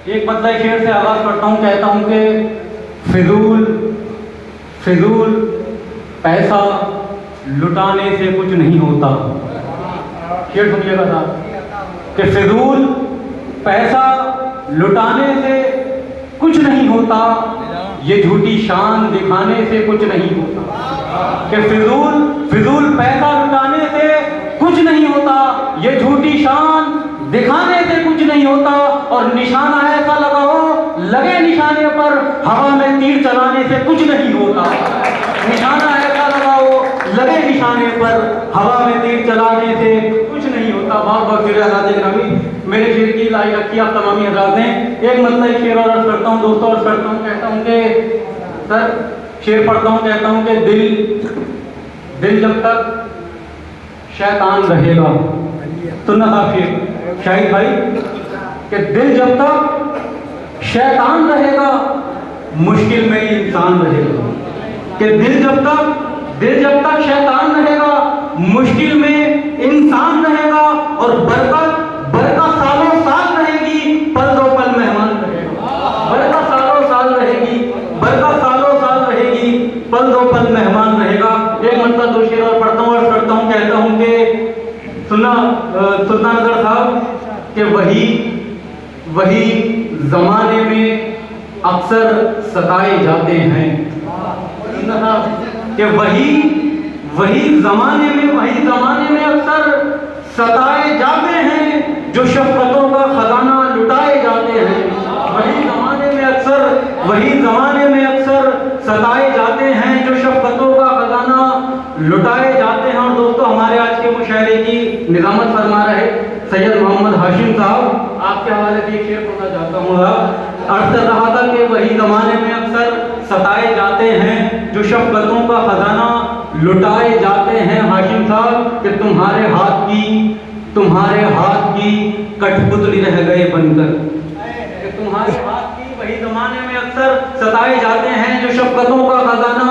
ایک مطلب شعر سے آغاز کرتا ہوں، کہتا ہوں کہ فضول پیسہ لٹانے سے کچھ نہیں ہوتا. شعر سنیے گا صاحب کہ فضول پیسہ لٹانے سے کچھ نہیں ہوتا، یہ جھوٹی شان دکھانے سے کچھ نہیں ہوتا. کہ فضول پیسہ لٹانے سے کچھ نہیں ہوتا، یہ جھوٹی شان دکھانے سے کچھ نہیں ہوتا. اور نشانہ ایسا لگاؤ لگے نشانے پر، ہوا میں تیر چلانے سے کچھ نہیں ہوتا. نشانہ ایسا لگاؤ لگے نشانے پر، ہوا میں تیر چلانے سے کچھ نہیں ہوتا. بہت بہت شکریہ حضرات گرامی، میرے شعر کی لائی رکھی آپ تمامی حضرات نے. ایک مطلب شعر اور عرض کرتا ہوں دوستوں، عرض کرتا ہوں، کہتا ہوں کہ سر شعر پڑھتا ہوں، کہتا ہوں کہ دل جب تک شیطان رہے گا. سننا صاحب شعر شاہد بھائی کہ دل جب تک شیطان رہے گا مشکل میں انسان رہے گا. کہ دل جب تک شیطان رہے گا مشکل میں انسان رہے گا. اور برکت سالوں سال رہے گی، پل دو پل مہمان رہے گا. برکت سالوں سال رہے گی، برکت سالوں سال رہے گی، پل دو پل مہمان رہے گا. ایک مطلب دو شعر اور پڑھتا ہوں، عرض کرتا ہوں، کہتا ہوں کہ سنا سلطان اظہر صاحب کہ وہی زمانے میں اکثر ستائے جاتے ہیں. کہ وہی زمانے میں اکثر ستائے جاتے ہیں، جو شفقتوں کا خزانہ لٹائے جاتے ہیں. وہی زمانے میں اکثر ستائے جاتے ہیں، جو شفقتوں کا خزانہ لٹائے جاتے ہیں. اور دوستو ہمارے آج کے مشاعرے کی نظامت فرما رہے سید محمد ہاشم صاحب، آپ کے حوالے سے ایک شعر پڑھنا چاہتا ہوں. عرض کر رہا تھا کہ وہی زمانے میں اکثر ستائے جاتے ہیں، جو شفقتوں کا خزانہ لٹائے جاتے ہیں. ہاشم صاحب کہ تمہارے ہاتھ کی کٹ پتلی رہ گئے بن کر. کہ تمہارے ہاتھ کی وہی زمانے میں اکثر ستائے جاتے ہیں، جو شفقتوں کا خزانہ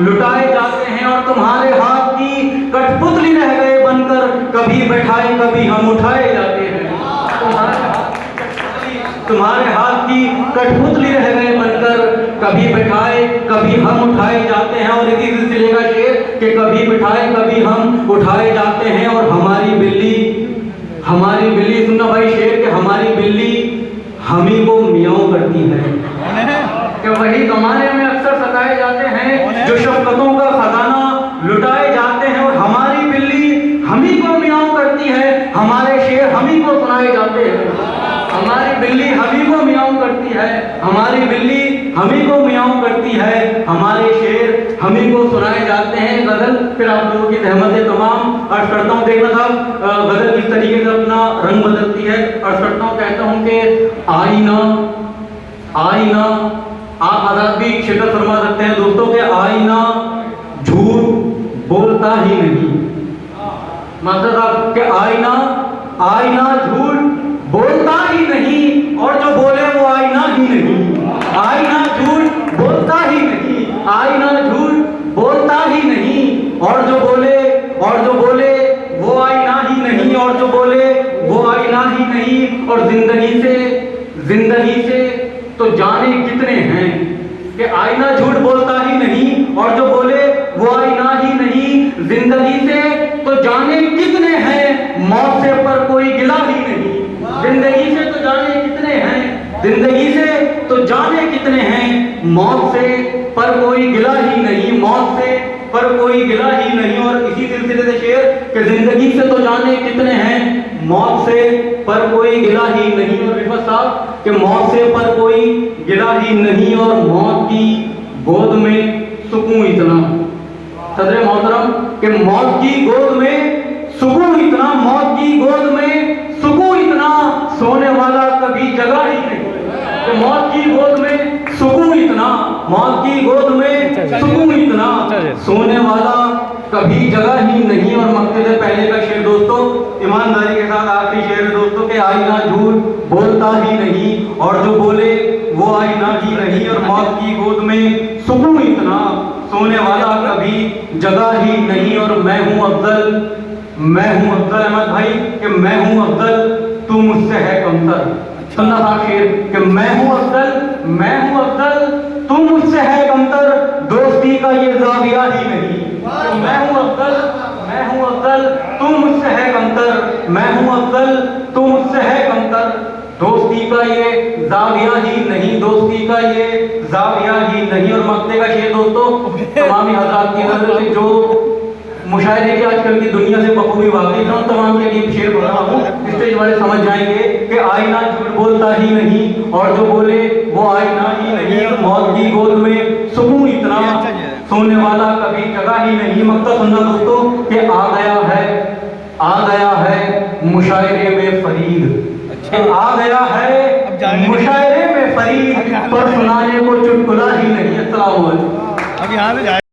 لٹائے جاتے ہیں. اور تمہارے ہاتھ کی کٹ پتلی رہ گئے بن کر، کبھی بیٹھائے کبھی ہم اٹھائے جاتے ہیں. تمہارے ہاتھ کی کٹ پتلی رہ گئے بن کر، کبھی بیٹھائے کبھی ہم اٹھائے جاتے ہیں. اور اسی سلسلے کا شعر کہ کبھی بیٹھائے کبھی ہم اٹھائے جاتے ہیں. اور ہماری بلی سننا بھائی شعر کہ ہماری بلی ہمیں کو میاؤں کرتی ہے. کہ وہی زمانے میں اکثر ستائے جاتے ہیں، جو شفقتوں کا خزانہ لٹائے جاتے ہیں. اور ہماری بلی ہمیں کو میاؤں کرتی ہے، ہمارے شعر ہمیں کو سنائے جاتے ہیں. ہماری بلی ہمیں کو میاؤں کرتی ہے، ہماری بلی ہمیں کو میاؤں کرتی ہے، ہمارے شعر ہمیں کو سنائے جاتے ہیں. غزل پھر آپ لوگوں کی زحمت تمام عرض کرتا ہوں. دیکھنا صاحب غزل کس طریقے سے اپنا رنگ بدلتی ہے. عرض کرتا ہوں، کہتا ہوں کہ آئینہ آپ حضرات بھی شرکت فرما سکتے ہیں دوستوں کہ آئینہ جھوٹ بولتا ہی نہیں. مطلب آپ کہ آئینہ جھوٹ بولتا ہی نہیں، اور جو بولے وہ آئینہ ہی نہیں. آئینہ جھوٹ بولتا ہی نہیں، آئینہ جھوٹ بولتا ہی نہیں. اور جو بولے وہ آئینہ ہی نہیں، اور جو بولے وہ آئینہ ہی نہیں. اور زندگی سے تو جانے کتنے ہیں. کہ آئینہ جھوٹ بولتا ہی نہیں، اور جو بولے وہ آئینہ ہی نہیں. زندگی سے تو جانے کتنے ہیں، موت سے پر کوئی گلہ ہی نہیں. زندگی سے تو جانے کتنے ہیں، زندگی سے تو جانے کتنے ہیں، موت سے پر کوئی گلہ ہی نہیں. موت سے پر کوئی گلہ ہی نہیں. اور اسی سلسلے سے شعر کہ زندگی سے تو جانے کتنے ہیں، موت سے پر کوئی گلہ ہی نہیں. اور رفت صاحب کہ موت سے پر کوئی گلہ ہی نہیں. اور موت کی گود میں سکون اتنا، صدر محترم کہ موت کی گود میں سکون اتنا، موت کی گود میں سکون اتنا، سونے والا کبھی جگہ ہی نہیں. کہ موت کی گود میں سکون اتنا، موت کی گود میں سکون اتنا، سونے والا کبھی جگہ ہی نہیں. اور مقصد پہلے کا شعر دوستو ایمانداری کے ساتھ آخری شعر ہے دوستو کہ آئینہ جھوٹ بولتا ہی نہیں، اور جو بولے وہ آئینہ ہی نہیں. اور موت کی گود میں سکون اتنا، سونے والا کبھی جگہ ہی نہیں. اور میں ہوں افضل احمد بھائی کہ میں ہوں افضل تو مجھ سے ہے کمتر. سننا تھا شیر کہ میں ہوں افضل تم مجھ سے ہے کمتر دوستی کا یہ زاویہ ہی نہیں میں ہوں افضل تم مجھ سے ہے کمتر میں ہوں افضل تم مجھ سے ہے کمتر دوستی کا یہ زاویہ ہی نہیں اور مقطع کا شعر دوستو تمامی حضرات کی نظر سے جو مشاہدے کی آج کل کی دنیا سے بخوبی واقعی ہیں تمام کے لیے شعر پڑھ رہا ہوں اسٹیج والے سمجھ جائیں گے کہ آئینہ جھوٹ بولتا ہی نہیں اور جو بولے وہ آئینہ ہی نہیں موت کی گود میں سکون اتنا سونے والا کبھی جگہ ہی نہیں مقطع سننا دوستو کہ آ گیا ہے مشاعرے میں فرید آ گیا ہے مشاعرے میں فرید پر سنانے کو چٹکلا ہی نہیں السلام علیکم